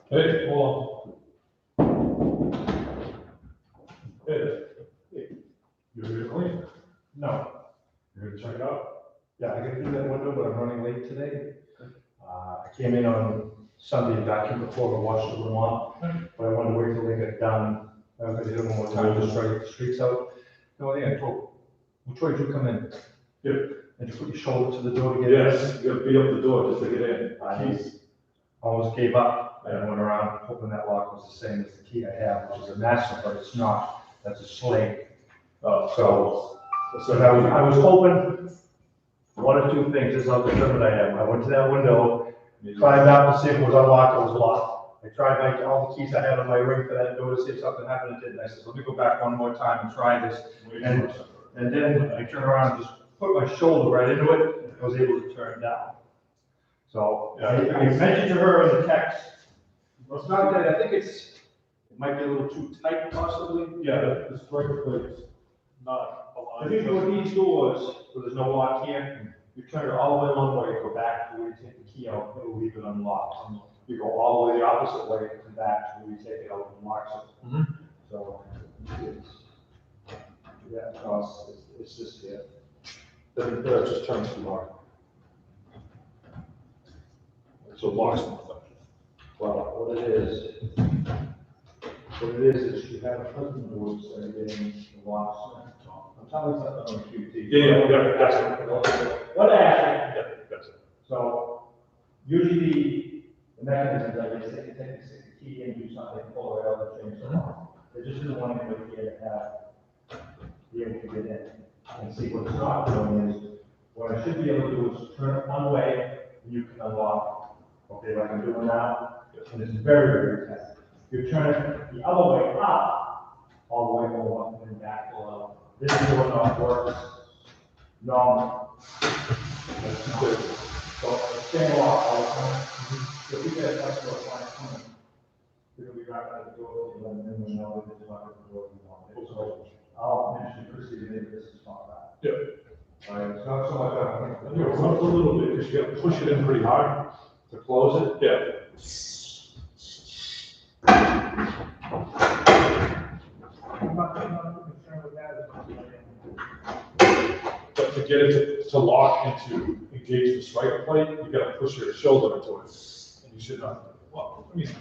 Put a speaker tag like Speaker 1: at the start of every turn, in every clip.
Speaker 1: Hey, hold on. Hey, you're here to clean?
Speaker 2: No,
Speaker 1: You're here to check it out?
Speaker 2: yeah, I got through that window, but I'm running late today. I came in on Sunday and vacuumed the floor and washed the room off, but I wanted to wait till they got done. I was gonna hit them one more time, just try to get the streets out. The only thing I told, well, Troy, did you come in?
Speaker 1: Yeah.
Speaker 2: And you put your shoulder to the door to get in?
Speaker 1: Yes, you gotta beat up the door just to get in. Keys.
Speaker 2: Almost gave up, and I went around hoping that lock was the same as the key I have, which is a master, but it's not. That's a slate. So I was hoping, one or two things, this is how determined I am. I went to that window, climbed out to see if it was unlocked, it was locked. I tried all the keys I had on my ring for that door to see if something happened, it didn't. I said, let me go back one more time and try this. And then I turned around and just put my shoulder right into it, and I was able to turn it down. So I mentioned to her in the text, well, it's not that, I think it might be a little too tight possibly.
Speaker 1: Yeah, the strike plate's not aligned.
Speaker 2: If you go with these doors, so there's no lock here, you turn it all the way one way, go back to where you take the key out, it'll leave it unlocked. You go all the way the opposite way and back to where you take it out and locks it.
Speaker 1: Mhm.
Speaker 2: So, it's just here.
Speaker 1: Then that just turns to lock. So locks not there.
Speaker 2: Well, what it is you have a husband who was getting the locks. I'm telling you something on QT.
Speaker 1: Yeah, that's it.
Speaker 2: What happened?
Speaker 1: Yeah, that's it.
Speaker 2: So usually the mechanisms, I guess, they can stick the key in, do something, pull it out, and change the lock. They just didn't want anybody here to be able to get in. And see, what it's not doing is, what I should be able to do is turn it one way, and you can unlock. Okay, like I'm doing now, and it's very, very tight. You turn it the other way up, all the way over, and then back to level. This is what not works. No. That's good. So, same lock all the time. If you get a customer client coming, you're gonna be right at the door, and then we know that it's not the door we want. So, I'll mention Chrissy, maybe this is not that.
Speaker 1: Yeah.
Speaker 2: It's not so much,
Speaker 1: You know, it's up a little bit, because you gotta push it in pretty hard.
Speaker 2: to close it.
Speaker 1: Yeah.
Speaker 3: I'm not concerned with that.
Speaker 1: But to get it to lock and to engage the striker plate, you gotta push your shoulder into it. And you should not, well, let me see.
Speaker 3: You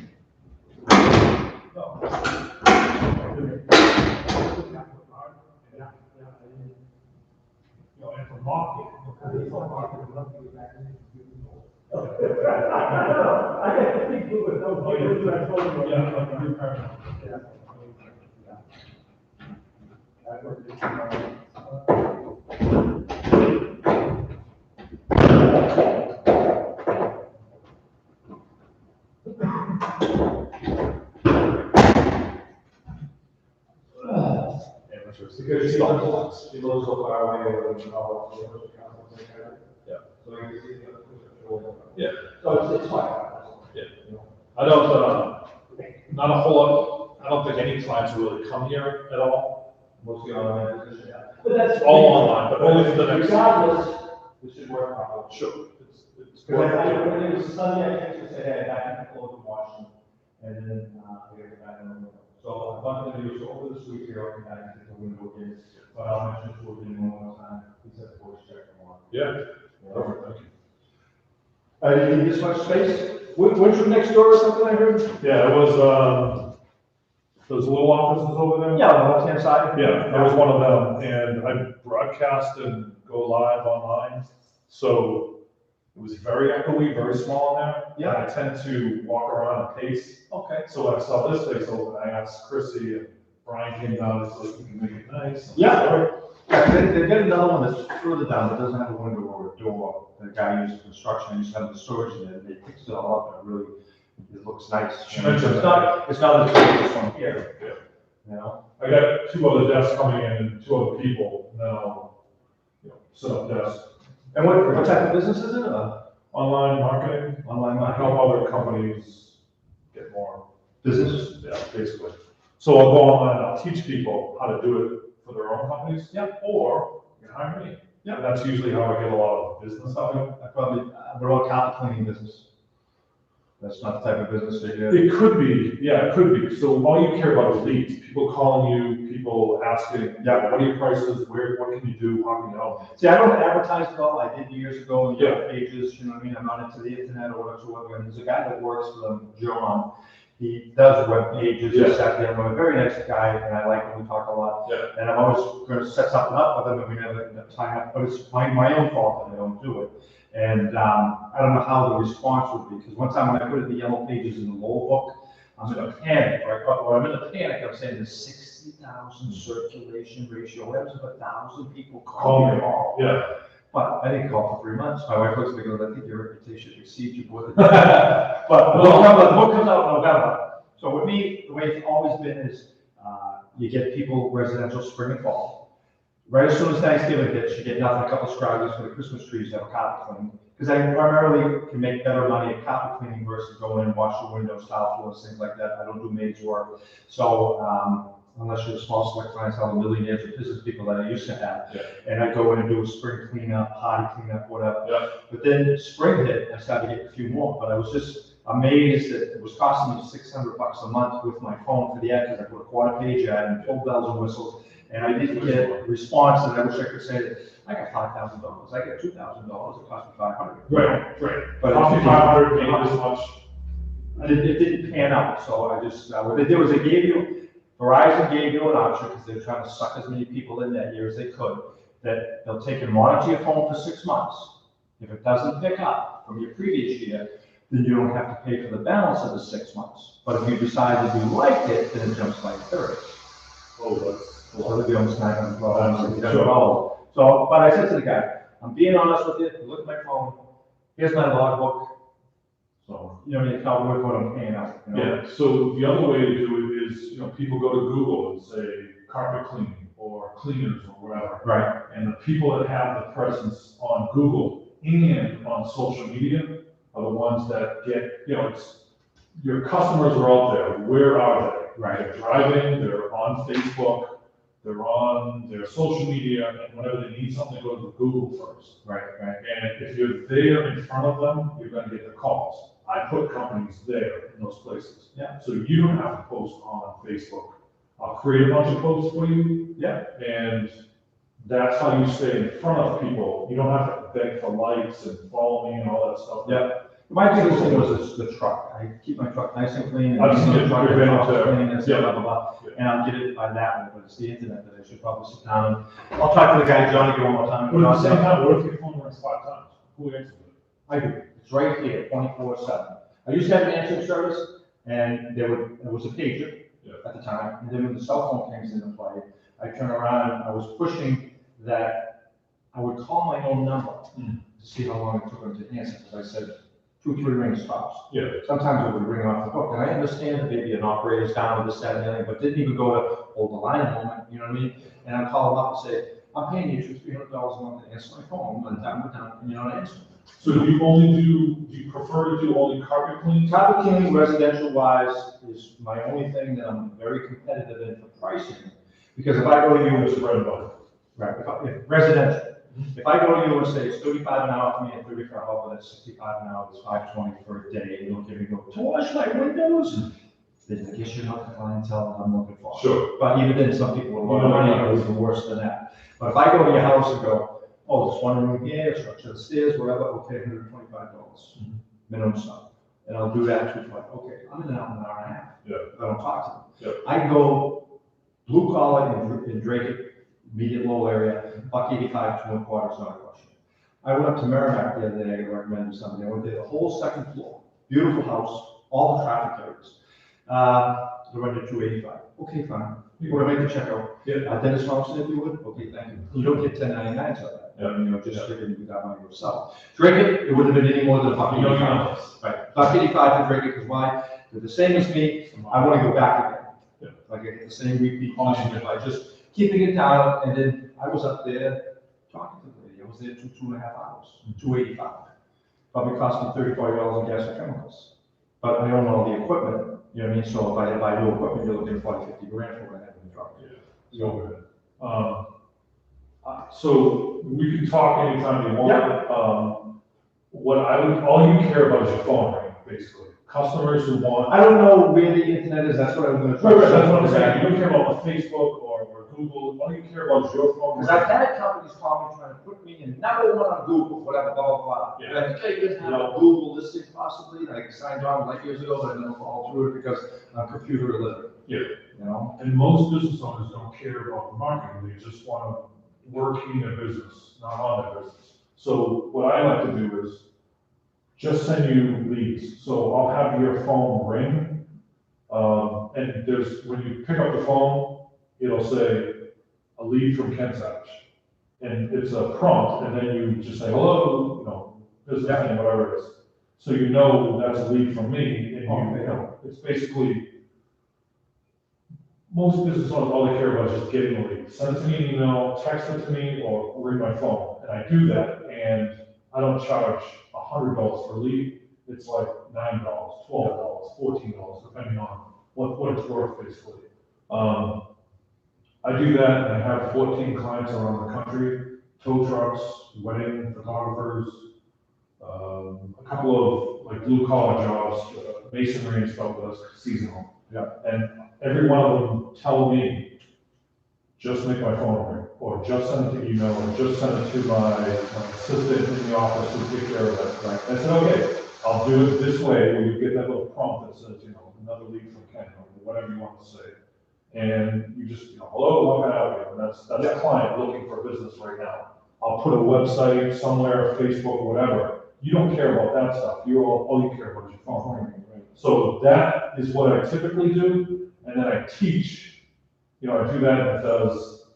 Speaker 3: know, and for market, because it's all market, it's not really back in. I get people with no.
Speaker 1: Oh, you do that, yeah, like a new car.
Speaker 2: Because she lives so far away, or, you know,
Speaker 1: Yeah.
Speaker 2: so you can see the.
Speaker 1: Yeah.
Speaker 2: So it's fine.
Speaker 1: Yeah.
Speaker 2: You know.
Speaker 1: I don't, not a whole lot, I don't think any clients really come here at all.
Speaker 2: Mostly online position, yeah. But that's.
Speaker 1: All online, but only for the next.
Speaker 2: Regardless, this should work out.
Speaker 1: Sure. It's
Speaker 2: Because when it was Sunday, I think to say, hey, back in Clover, Washington, and then, we get back in the window. So I'm not gonna do, so over this week here, I'll come back and take the window again, but I'll mention it for you one more time, he said the voice check tomorrow.
Speaker 1: Yeah.
Speaker 2: You know?
Speaker 1: Perfect, thank you.
Speaker 2: You need this much space? Went from next door or something, I heard?
Speaker 1: Yeah, it was, those little offices over there.
Speaker 2: Yeah, on the left-hand side?
Speaker 1: Yeah, that was one of them, and I broadcast and go live online, so it was very echoey, very small in there.
Speaker 2: Yeah.
Speaker 1: And I tend to walk around and pace,
Speaker 2: Okay.
Speaker 1: so when I saw this space open, I asked Chrissy, and Brian came down, and said, we can make it nice.
Speaker 2: Yeah. Yeah, they've got another one that's further down, that doesn't have a window or a door, the guy used construction, used to have the storage in it, they fixed it all up, and it really, it looks nice.
Speaker 1: She mentioned
Speaker 2: It's not as big as this one here.
Speaker 1: Yeah.
Speaker 2: You know?
Speaker 1: I got 2 other desks coming in and 2 other people, and then I'll, set up desks.
Speaker 2: And what type of business is it?
Speaker 1: Online marketing,
Speaker 2: Online
Speaker 1: I help other companies get more
Speaker 2: business?
Speaker 1: yeah, basically. So I'll go online and I'll teach people how to do it for their own companies.
Speaker 2: Yeah.
Speaker 1: Or you can hire me.
Speaker 2: Yeah.
Speaker 1: And that's usually how I get a lot of business out of
Speaker 2: I probably, we're all carpet cleaning business. That's not the type of business that you
Speaker 1: it. It could be, yeah, it could be. So all you care about is leads, people calling you, people asking,
Speaker 2: Yeah.
Speaker 1: what are your prices, what can you do, how can you help?
Speaker 2: See, I don't advertise at all, I did years ago, in
Speaker 1: Yeah.
Speaker 2: pages, you know what I mean, I'm not into the internet or whatsoever, and there's a guy that works for them, John. He does web pages,
Speaker 1: Yeah.
Speaker 2: this, that, the other, a very nice guy, and I like him, we talk a lot.
Speaker 1: Yeah.
Speaker 2: And I'm always gonna set something up with him, and we never end up tying up, but it's my own fault that I don't do it. And, I don't know how the response would be, because one time when I put in the yellow pages in the Lowell book, I'm in a panic, right, or I'm in a panic, I'm saying there's 60,000 circulation ratio, what happens if 1,000 people call me tomorrow?
Speaker 1: Yeah.
Speaker 2: But I didn't call for 3 months. My wife looks at me and goes, I think your reputation exceeds you more than. But the book comes out in November. So with me, the way it's always been is, you get people residential spring and fall. Right as soon as Thanksgiving hits, you get nothing, a couple of scragglers for the Christmas trees to have a carpet clean. Because I primarily can make better money at carpet cleaning versus going in and wash the windows, tile floors, things like that. I don't do maids work. So, unless you're a small select clientele, the millionaires or business people that I used to have.
Speaker 1: Yeah.
Speaker 2: And I go in and do a spring cleanup, potty cleanup, whatever.
Speaker 1: Yeah.
Speaker 2: But then spring hit, I started to get a few more, but I was just amazed that it was costing me $600 a month with my phone for the ad, because I put a quarter-page ad and full bells and whistles. And I didn't get a response, and I wish I could say that I got $5,000, I got $2,000, it cost me $500.
Speaker 1: Right.
Speaker 2: But
Speaker 1: Coffee
Speaker 2: it
Speaker 1: 500, maybe this much.
Speaker 2: it didn't pan out, so I just, what they did was they gave you, Verizon gave you an option, because they were trying to suck as many people in that year as they could, that they'll take and monitor your phone for 6 months. If it doesn't pick up from your previous year, then you don't have to pay for the balance of the 6 months. But if you decide that you liked it, then it jumps like 30.
Speaker 1: Oh, that's.
Speaker 2: So it'd be almost $900. So, but I said to the guy, I'm being honest with you, look at my phone, here's my logbook. So, you know, you tell me what I'm paying out, you know?
Speaker 1: Yeah, so the other way to do it is, people go to Google and say carpet cleaning or cleaners or whatever.
Speaker 2: Right.
Speaker 1: And the people that have the presence on Google and on social media are the ones that get, it's, your customers are out there, where are they?
Speaker 2: Right.
Speaker 1: They're driving, they're on Facebook, they're on their social media, and whenever they need something, they go to Google first.
Speaker 2: Right, right.
Speaker 1: And if you're there in front of them, you're gonna get the calls. I put companies there in those places.
Speaker 2: Yeah.
Speaker 1: So you don't have to post on Facebook. I'll create a bunch of posts for you,
Speaker 2: Yeah.
Speaker 1: and that's how you stay in front of people. You don't have to beg for likes and follow me and all that stuff.
Speaker 2: Yeah. My biggest thing was the truck. I keep my truck nice and clean. And
Speaker 1: I've seen
Speaker 2: the
Speaker 1: it,
Speaker 2: truck
Speaker 1: you've been
Speaker 2: is
Speaker 1: to-
Speaker 2: clean and
Speaker 1: yeah.
Speaker 2: blah, blah, blah.
Speaker 1: Yeah.
Speaker 2: And I'll get it by that way, but it's the internet that I should probably sit down and, I'll talk to the guy, Johnny, one more time.
Speaker 1: But at the same time, what if your phone rings 5 times? Who answers it?
Speaker 2: I do. It's right here, 24/7. I used to have an answering service, and there was a pager
Speaker 1: Yeah.
Speaker 2: at the time, and then when the cell phone came into play, I turned around and I was pushing that I would call my own number
Speaker 1: Mm.
Speaker 2: to see how long it took them to answer, because I said 2-3 rings tops.
Speaker 1: Yeah.
Speaker 2: Sometimes it would ring off the hook, and I understand that maybe an operator's down with this, that, and the other, but didn't even go to hold the line a moment, you know what I mean? And I'd call them up and say, I'm paying you $300 a month to answer my phone, by the time we're done, and you don't answer.
Speaker 1: So do you prefer to do only carpet cleans?
Speaker 2: Carpet cleaning residential wise is my only thing that I'm very competitive in for pricing. Because if I go to you,
Speaker 1: It's bread and butter.
Speaker 2: right, if residential, if I go to you and say it's 35 an hour for me and 30 for help, and it's 65 an hour, it's 520 for a day, and you'll give me, to wash my windows? Then I guess you're not the clientele that I'm looking for.
Speaker 1: Sure.
Speaker 2: But even then, some people with a lot of money are even worse than that. But if I go to your house and go, oh, there's one room here, structure the stairs, whatever, okay, $125, minimum sum. And I'll do that too, like, okay, I'm in an hour and a half.
Speaker 1: Yeah.
Speaker 2: I don't talk to them.
Speaker 1: Yeah.
Speaker 2: I go blue collar and Drake it, medium low area, $185 to $1.25 is not a question. I went up to Merrimack the other day, I recommended to somebody, I went there, the whole second floor, beautiful house, all the traffic areas. They're under $285. Okay, fine. We're gonna make the checkout.
Speaker 1: Yeah.
Speaker 2: Dennis Thompson, if you would, okay, thank you. You don't get 1099s of that.
Speaker 1: Yeah.
Speaker 2: You know, just figuring you got money yourself. Drake it would have been any more than $185.
Speaker 1: You know,
Speaker 2: Right, $185 to Drake it, because why? They're the same as me, I wanna go back again.
Speaker 1: Yeah.
Speaker 2: Like I get the same repeat customer by just keeping it down, and then I was up there talking to the lady, I was there 2.5 hours, $285. Probably cost me $30-40 in gas and chemicals. But I own all the equipment, you know what I mean, so if I buy new equipment, you're looking at 40-50 grand for what I have in the truck.
Speaker 1: So good. So we can talk anytime you want. What all you care about is your phone ring, basically. Customers who want.
Speaker 2: I don't know where the internet is, that's what I was gonna try.
Speaker 1: Right, that's what I'm saying. You don't care about Facebook or Google. All you care about is your phone.
Speaker 2: Because I've had companies call me trying to put me in number one on Google, whatever, blah, blah, blah.
Speaker 1: Yeah.
Speaker 2: I think I even had a Google listing possibly, like signed on like years ago, but I never followed through it because I'm computer illiterate.
Speaker 1: Yeah.
Speaker 2: You know?
Speaker 1: And most business owners don't care about the marketing. They just want to work in their business, not on their business. So what I like to do is just send you leads. So I'll have your phone ring. And when you pick up the phone, it'll say a lead from Ken Savage. And it's a prompt, and then you just say, hello, business name, whatever it is. So you know that's a lead from me, and it's basically, most business owners, all they care about is just getting a lead. Send it to me an email, text it to me, or ring my phone. And I do that, and I don't charge $100 for a lead. It's like $9, $12, $14, depending on what it's worth, basically. I do that, and I have 14 clients around the country, tow trucks, wedding photographers, a couple of like blue collar jobs, masonry and stuff that's seasonal.
Speaker 2: Yeah.
Speaker 1: And every one of them tell me, just make my phone ring, or just send it to email, or just send it to my assistant in the office who take care of that. Right? I said, okay, I'll do it this way, where you get that little prompt that says, another lead from Ken, or whatever you want to say. And you just, hello, how can I help you? And that's a client looking for business right now. I'll put a website somewhere, Facebook, whatever. You don't care about that stuff. All you care about is your phone ring. Right? So that is what I typically do. And then I teach, I do that and it does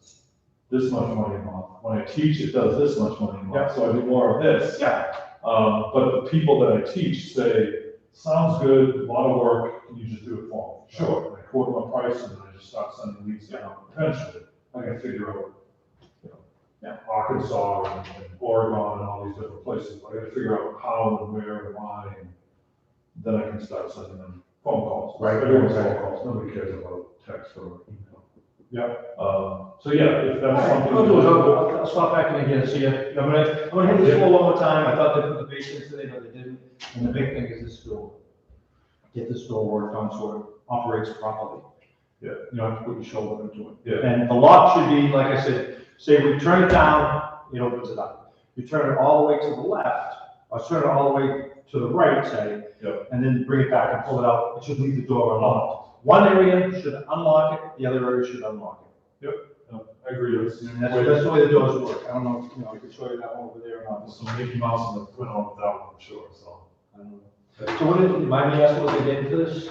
Speaker 1: this much money a month. When I teach, it does this much money a month.
Speaker 2: Yeah.
Speaker 1: So I do more of this. Yeah. But the people that I teach say, sounds good, a lot of work, can you just do it for me? Sure. And I quote my price and then I just start sending leads down. Eventually, I can figure out, Arkansas and Oregon and all these different places. I gotta figure out how and where and why, and then I can start sending them phone calls.
Speaker 2: Right.
Speaker 1: Everyone's phone calls, nobody cares about text or email. So yeah, if that's something.
Speaker 2: I'll do is I'll stop back in again and see you. I'm gonna hit this floor one more time. I thought they put the basements in, but they didn't. And the big thing is this door. Get this door worked on so it operates properly.
Speaker 1: Yeah.
Speaker 2: You don't have to put your shoulder into it.
Speaker 1: Yeah.
Speaker 2: And the lock should be, like I said, say we turn it down, it opens it up. You turn it all the way to the left, or turn it all the way to the right, say.
Speaker 1: Yep.
Speaker 2: And then bring it back and pull it out. It should leave the door unlocked. One area should unlock it, the other area should unlock it.
Speaker 1: I agree, it's,
Speaker 2: And that's the way the doors work. I don't know, I can show you that one over there or not.
Speaker 1: there's some Mickey Mouse in the print on that one, I'm sure, so.
Speaker 2: I don't know. So what did, mind me asking what they get into this?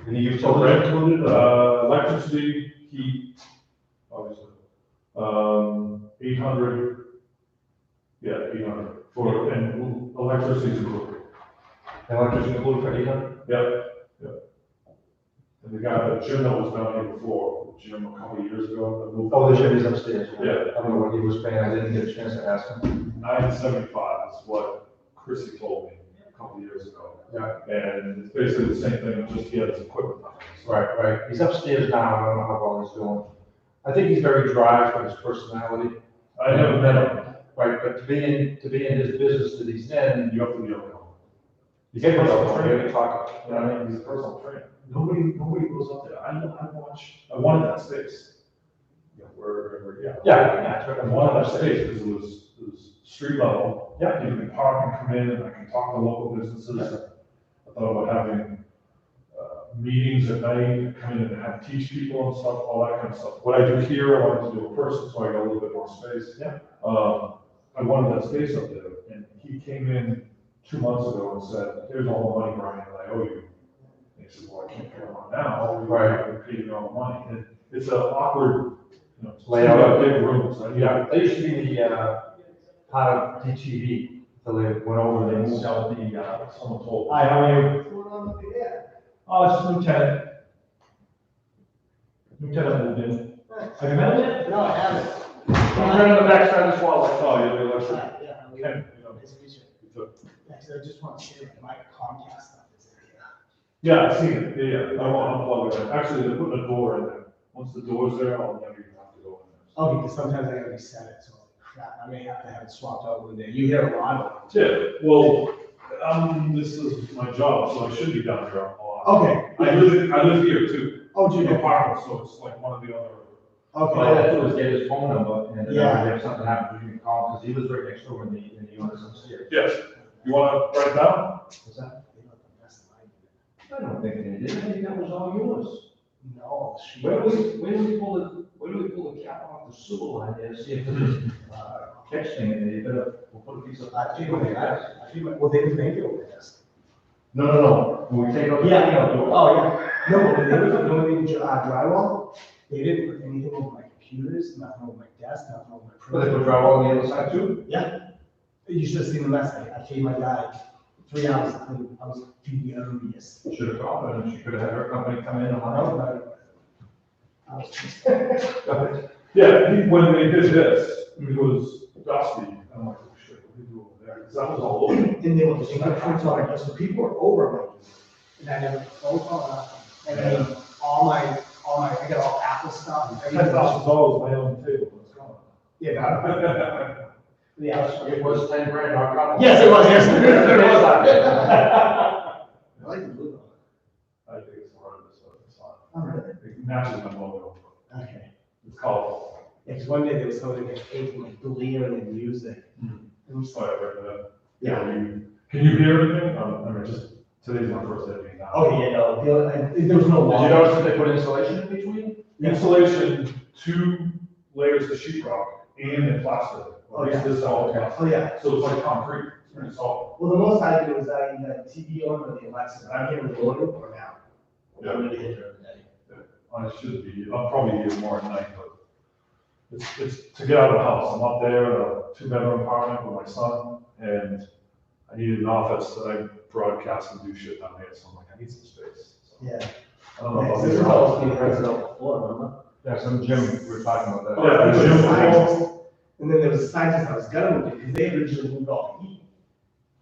Speaker 2: Any
Speaker 1: So
Speaker 2: utilities
Speaker 1: rent
Speaker 2: included?
Speaker 1: electricity, heat, obviously. 800, yeah, 800, and electricity's included.
Speaker 2: Electricity included for 800?
Speaker 1: Yep. And the guy, the gym that was down here before, the gym a couple of years ago, that moved.
Speaker 2: Oh, the gym is upstairs.
Speaker 1: Yeah.
Speaker 2: I don't know what he was paying, I didn't get a chance to ask him.
Speaker 1: 975 is what Chrissy told me a couple of years ago.
Speaker 2: Yeah.
Speaker 1: And it's basically the same thing, just he had his equipment on. So,
Speaker 2: Right. He's upstairs now, I don't know how well he's doing. I think he's very dry for his personality.
Speaker 1: I haven't met him,
Speaker 2: Right, but to be in his business that he's in,
Speaker 1: you have to be able to know.
Speaker 2: you get to talk, you know what I mean?
Speaker 1: He's a personal trainer. Nobody goes up there. I wanted that space. Yeah, yeah.
Speaker 2: Yeah.
Speaker 1: I wanted that space because it was street level.
Speaker 2: Yeah.
Speaker 1: You can park and come in and I can talk to local businesses. I thought about having meetings at night, come in and have teach people and stuff, all that kind of stuff. What I do here, I wanted to do in person, so I got a little bit more space.
Speaker 2: Yeah.
Speaker 1: I wanted that space up there, and he came in 2 months ago and said, "Here's all the money, Brian, that I owe you." And he said, "Well, I can't pay it on now.
Speaker 2: Right.
Speaker 1: I can pay you all the money." And it's an awkward,
Speaker 2: Layout.
Speaker 1: Layout, big rooms. Right?
Speaker 2: Yeah, they used to be the, part of DTV, so they went over and they moved out the,
Speaker 1: Someone told me.
Speaker 2: Hi, how are you?
Speaker 3: What's going on with the
Speaker 2: Oh, it's Lieutenant. Lieutenant moved in. Have you met him yet?
Speaker 3: No, I haven't.
Speaker 2: I'm right on the backside of this wall.
Speaker 1: Oh, you're the election.
Speaker 3: Yeah,
Speaker 1: Ken, you know,
Speaker 3: nice to meet you.
Speaker 1: you took-
Speaker 3: Yeah, 'cause I just want to share my Comcast stuff. Is it?
Speaker 1: Yeah, I've seen it, yeah. I want to unplug it. Actually, they're putting a door in there. Once the door's there, I'll never even have to go in there.
Speaker 3: Oh, because sometimes I gotta reset it, so crap, I may have to have it swapped out one day. You hear a lot of
Speaker 1: Yeah, well, this is my job, so I should be down here a lot.
Speaker 3: Okay.
Speaker 1: I live here too,
Speaker 3: Oh, do
Speaker 1: in
Speaker 3: you
Speaker 1: the
Speaker 3: know?
Speaker 1: apartment, so it's like one of the other.
Speaker 2: All I
Speaker 3: Okay.
Speaker 2: had to do was get his phone number, and
Speaker 3: Yeah.
Speaker 2: if something happened, you can call, because he was right next door in the units upstairs.
Speaker 1: Yes, you want to write it down?
Speaker 2: What's that?
Speaker 3: They look the best of
Speaker 2: I don't think they did, I think that was all yours.
Speaker 3: No, she
Speaker 2: Where do
Speaker 3: was.
Speaker 2: we pull the cap off the sewer line there, see if there's, catch thing in there, you better, we'll put a piece of.
Speaker 3: Well, they didn't make it over there.
Speaker 2: No, when we take out the.
Speaker 3: Yeah, oh, yeah. No, when they were doing drywall, they didn't put anything over my computers, nothing over my desk, nothing over my
Speaker 2: But they put
Speaker 3: printer.
Speaker 2: drywall on the other side too?
Speaker 3: Yeah. You should have seen the mess. I paid my guy 3 hours to clean. I was furious.
Speaker 2: Should have called her, and she could have had her company come in and.
Speaker 3: I was pissed.
Speaker 1: Yeah, when they did this, it was dusty. I'm like, oh shit, what do you do over there? Because that was all over.
Speaker 3: And they were the fingerprints on it, so people were over my, and I never phone call nothing. And then all my, I got all Apple stuff.
Speaker 1: $10,000 my own table, it's gone.
Speaker 3: Yeah. Yeah.
Speaker 2: It was 10 grand, our couple.
Speaker 3: Yes, it was, yes.
Speaker 2: It was on there.
Speaker 3: I like the blue one.
Speaker 1: I think it's part of this, so it's fine.
Speaker 3: Oh, really?
Speaker 1: It matches my logo.
Speaker 3: Okay.
Speaker 1: It's colorful.
Speaker 3: Yeah, because one day there was somebody that ate like blaring in music. It was
Speaker 1: Oh, yeah, right there.
Speaker 3: Yeah.
Speaker 1: Can you hear anything? I mean, just, today's my first day being out.
Speaker 3: Oh, yeah, no, there was no
Speaker 2: Did
Speaker 3: wall.
Speaker 2: you notice that they put insulation in between?
Speaker 1: Insulation, 2 layers of sheet rock and in plaster.
Speaker 3: Oh, yeah.
Speaker 1: This is all plastic.
Speaker 3: Oh, yeah.
Speaker 1: So it's like concrete, it's pretty solid.
Speaker 3: Well, the most I do is I either TV on or the Alexa. I'm here with the audio or now.
Speaker 1: Yeah.
Speaker 3: I'm gonna hit her today.
Speaker 1: I should be, I'll probably be here more at night, but it's to get out of the house. I'm up there, a 2-bedroom apartment with my son, and I needed an office that I broadcast and do shit down here, so I'm like, I need some space. So,
Speaker 3: Yeah.
Speaker 1: I don't know if I'll
Speaker 3: This
Speaker 1: be
Speaker 3: is
Speaker 1: around.
Speaker 3: all being rented out before, remember?
Speaker 2: Yeah, some gym, we were talking about that.
Speaker 1: Yeah,
Speaker 3: There was a
Speaker 1: gym.
Speaker 3: scientist, and then there was a scientist I was gonna move to, because they originally moved all the heat.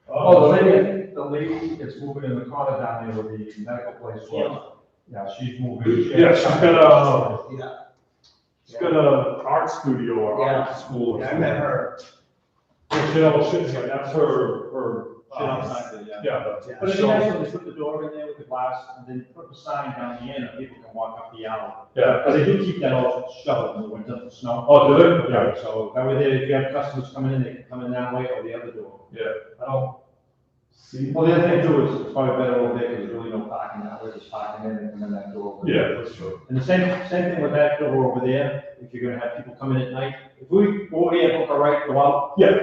Speaker 2: Oh, the lady that's moving in the corner down there with the medical place.
Speaker 3: Yeah.
Speaker 2: Yeah, she's moving.
Speaker 1: Yeah, she's got
Speaker 3: Yeah.
Speaker 1: She's got a art studio or art school or
Speaker 3: Yeah, I
Speaker 1: something.
Speaker 3: met her.
Speaker 1: Yeah, that's her,
Speaker 2: Shit outside there, yeah.
Speaker 1: yeah.
Speaker 3: Yeah,
Speaker 2: But it'd be
Speaker 1: So-
Speaker 2: nice when they put the door in there with the glass and then put the sign down the end and people can walk up the alley.
Speaker 1: Yeah.
Speaker 2: Because they do keep that all shut in the winter for snow.
Speaker 1: Oh, do they? Yeah.
Speaker 2: So that way, if you have customers coming in, they can come in that way or the other door.
Speaker 1: Yeah, I don't see.
Speaker 2: Well, the other thing too is it's probably better over there because there's really no parking that way, there's parking in and then that door.
Speaker 1: Yeah, that's true.
Speaker 2: And the same thing with that door over there, if you're gonna have people come in at night, if we go over here, hook a right, go out,
Speaker 1: Yeah,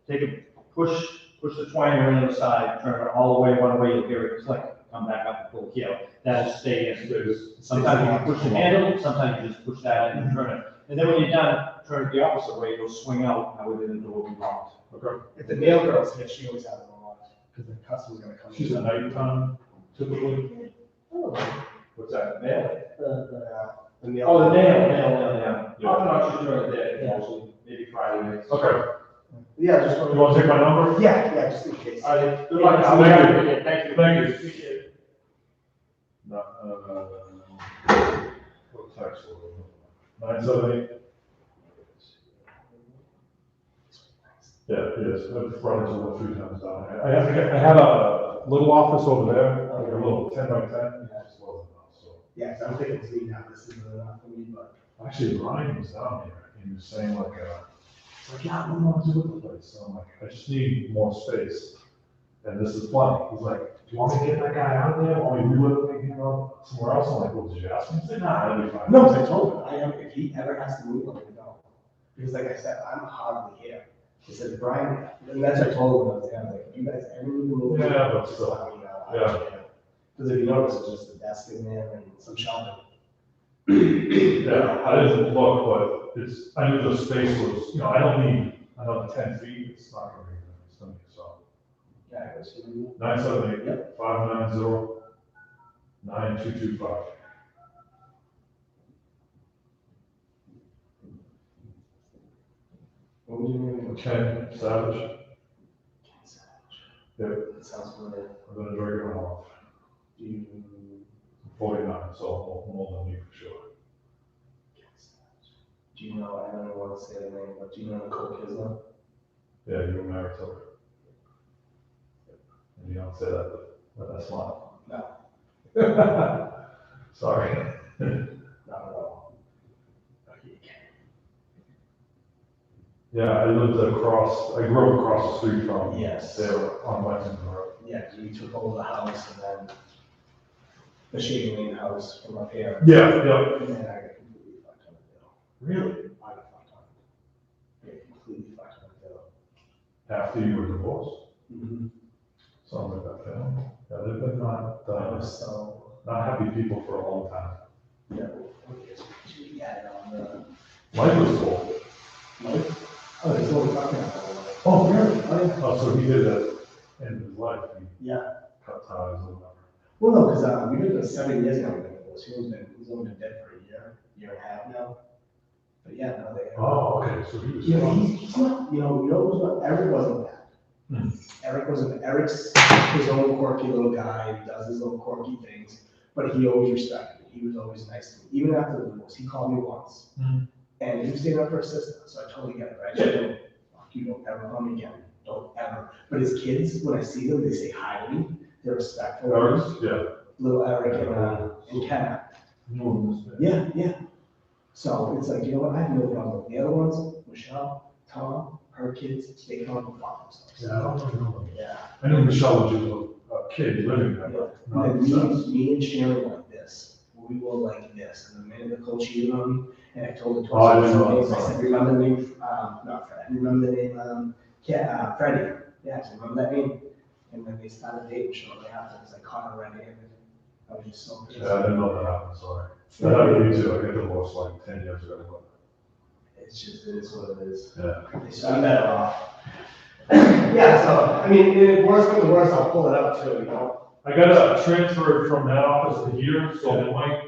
Speaker 2: take a, push the twanger in on the side, turn it all the way one way, you'll hear it click, come back up and pull the key out, that'll stay in. Sometimes you can push the handle, sometimes you just push that in and turn it. And then when you're done, turn it the opposite way, it'll swing out, now within the door will be locked.
Speaker 1: okay.
Speaker 3: If the nail girl's here, she always has it unlocked, because the customer's gonna come.
Speaker 1: She's a nighttime typically.
Speaker 2: What's that, nail?
Speaker 3: The nail.
Speaker 2: Oh, the nail, yeah.
Speaker 1: Yeah.
Speaker 2: I'm not sure that,
Speaker 3: Yeah.
Speaker 2: mostly, maybe Friday nights.
Speaker 1: Okay,
Speaker 3: Yeah, just.
Speaker 1: you wanna take my number?
Speaker 3: Yeah, just in case.
Speaker 2: All right, good luck.
Speaker 1: Thank you.
Speaker 2: Thank you.
Speaker 1: Thank you.
Speaker 2: Appreciate it.
Speaker 1: No, what text will it? 978? Yeah, it is, I've run into it a few times down there. I had a little office over there, like a little 10 by 10, it just wasn't enough, so.
Speaker 3: Yeah, 'cause I'm thinking it's me now, this isn't enough for me, but.
Speaker 1: Actually, Ryan was down here, and he was saying like, yeah, I don't know what to do with the place, so I'm like, I just need more space. And this is plenty, he's like, do you want me to get that guy out of there, want me to relocate him out somewhere else? I'm like, well, did you ask him? He said, nah, that'll be fine.
Speaker 3: No, 'cause I told him, I am, if he ever has to move, I'm gonna go. Because like I said, I'm hardly here. He said, Brian, and that's what I told him when I was there, I was like, if you guys ever need to move.
Speaker 1: Yeah, but
Speaker 3: just
Speaker 1: still.
Speaker 3: let me know.
Speaker 1: Yeah.
Speaker 3: Because if you notice, it's just a desk in there and some shelving.
Speaker 1: Yeah, I didn't look, but it's, I knew the space was, you know, I don't need another 10 feet, it's not gonna be, it's gonna be, so.
Speaker 3: Yeah, it was,
Speaker 1: 978 590 9225.
Speaker 3: what was your name?
Speaker 1: Ken Savage, yeah,
Speaker 3: That sounds familiar.
Speaker 1: I've been a druggie my life.
Speaker 3: Do you?
Speaker 1: I'm 49, so I'm more than me for sure.
Speaker 3: Do you know, I don't want to say the name, but do you know Nicole Kisler?
Speaker 1: Yeah, you were married to her. And you don't say that, but that's fine.
Speaker 3: No.
Speaker 1: Sorry.
Speaker 3: Not at all. Okay.
Speaker 1: Yeah, I grew up across the street from
Speaker 3: Yes.
Speaker 1: there on Lexington Road.
Speaker 3: Yeah, you took over the house and then the Shady Lane house from up here.
Speaker 1: Yeah, yeah.
Speaker 3: And then I got completely fucked on the bill.
Speaker 1: Really?
Speaker 3: I got fucked on. I got completely fucked on the bill.
Speaker 1: After you were divorced?
Speaker 3: Mm-hmm.
Speaker 1: Sounds like that family. Yeah, they've been
Speaker 3: So,
Speaker 1: not happy people for a long time.
Speaker 3: yeah, yeah, on the,
Speaker 1: Mike was old.
Speaker 3: Mike? Oh, he's only talking about that.
Speaker 1: Oh, really? Oh, so he did that in his life, he
Speaker 3: Yeah.
Speaker 1: cut ties or whatever.
Speaker 3: Well, no, because we did this 7 years ago, he's only been dead for a year and a half now. But yeah, no, they.
Speaker 1: Oh, okay, so he was.
Speaker 3: You know, he's not, who's not, Eric wasn't bad.
Speaker 1: Hmm.
Speaker 3: Eric's his own quirky little guy, he does his little quirky things, but he always respected me, he was always nice to me, even after the divorce, he called me once.
Speaker 1: Hmm.
Speaker 3: And he was staying up for his sister, so I totally get it, right? So, fuck, you don't ever call me again, don't ever. But his kids, when I see them, they say hi to me, they're respectful.
Speaker 1: Eric's, yeah.
Speaker 3: Little Eric and Kenna. Yeah. So it's like, you know what, I have no problem with the other ones, Michelle, Tom, her kids, they come up and fuck themselves.
Speaker 1: Yeah, I don't really know.
Speaker 3: Yeah.
Speaker 1: I knew Michelle was just a kid living there, but not
Speaker 3: And
Speaker 1: since.
Speaker 3: me and Sharon like this, we were like this, and the minute Nicole cheated on me, and I told her
Speaker 1: Oh, I didn't know
Speaker 3: twice,
Speaker 1: that.
Speaker 3: I said, remember the name, not Fred, remember the name, Freddie, yeah, I said, remember that name? And then they started dating shortly after, because I caught her red-handed. I was just so pissed.
Speaker 1: Yeah, I didn't know that happened, sorry. That happened to me too, I got divorced like 10 years ago.
Speaker 3: It's just, it is what it is.
Speaker 1: Yeah.
Speaker 3: So I'm better off. Yeah, so, I mean, if worse comes to worse, I'll pull it out too, you know?
Speaker 1: I got a transfer from that office to here, so they might,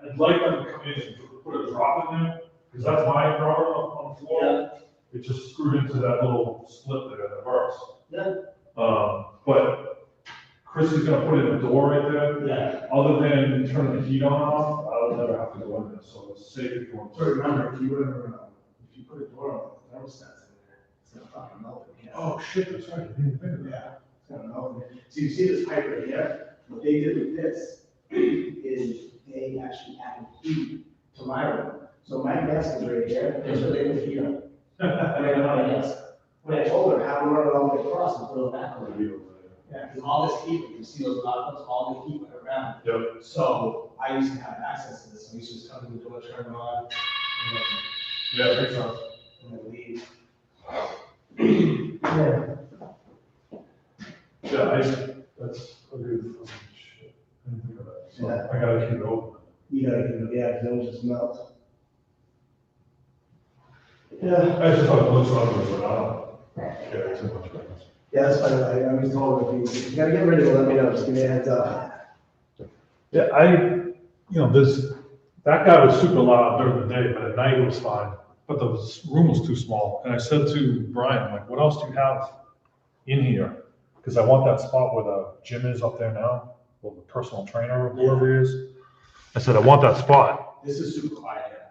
Speaker 1: I'd like them to come in and put a drop in there, because that's my rubber on the floor. It just screwed into that little split there that works.
Speaker 3: Yeah.
Speaker 1: But Chrissy's gonna put in a door right there.
Speaker 2: Yeah.
Speaker 1: Other than turning the heat on and off, I'll never have to go in there, so it's safe if you want
Speaker 3: So
Speaker 1: to.
Speaker 3: remember, if you put a door on, the thermostat's in there, it's gonna fucking melt in here.
Speaker 1: Oh, shit, that's right, I didn't even think of that.
Speaker 3: Yeah, it's gonna melt in there. So you see this pipe right here? What they did with this is they actually added heat to my room. So my desk is right here, there's a little heat on it. Right on my desk. When I told her, have her run it all the way across and put it back on the Yeah, because all this heat, you see those outlets, all the heat went around.
Speaker 1: Yep.
Speaker 3: So I used to have access to this, so I used to just come to the door, turn it on,
Speaker 1: Yeah, makes sense.
Speaker 3: and then leave.
Speaker 1: Yeah, that's a good, shit, I didn't think of that, so
Speaker 3: Yeah.
Speaker 1: I gotta keep it open.
Speaker 3: You gotta, yeah, because it'll just melt. Yeah.
Speaker 1: I just thought it looks ugly, but I don't care too much about this.
Speaker 3: Yeah, that's fine, I always told her, if you gotta get ready to let me know, just give me a heads up.
Speaker 1: Yeah, that guy was super loud during the day, but at night it was fine. But the room was too small. And I said to Brian, like, what else do you have in here? Because I want that spot where the gym is up there now, or the personal trainer, or whoever he is. I said, I want that spot.
Speaker 3: This is super quiet.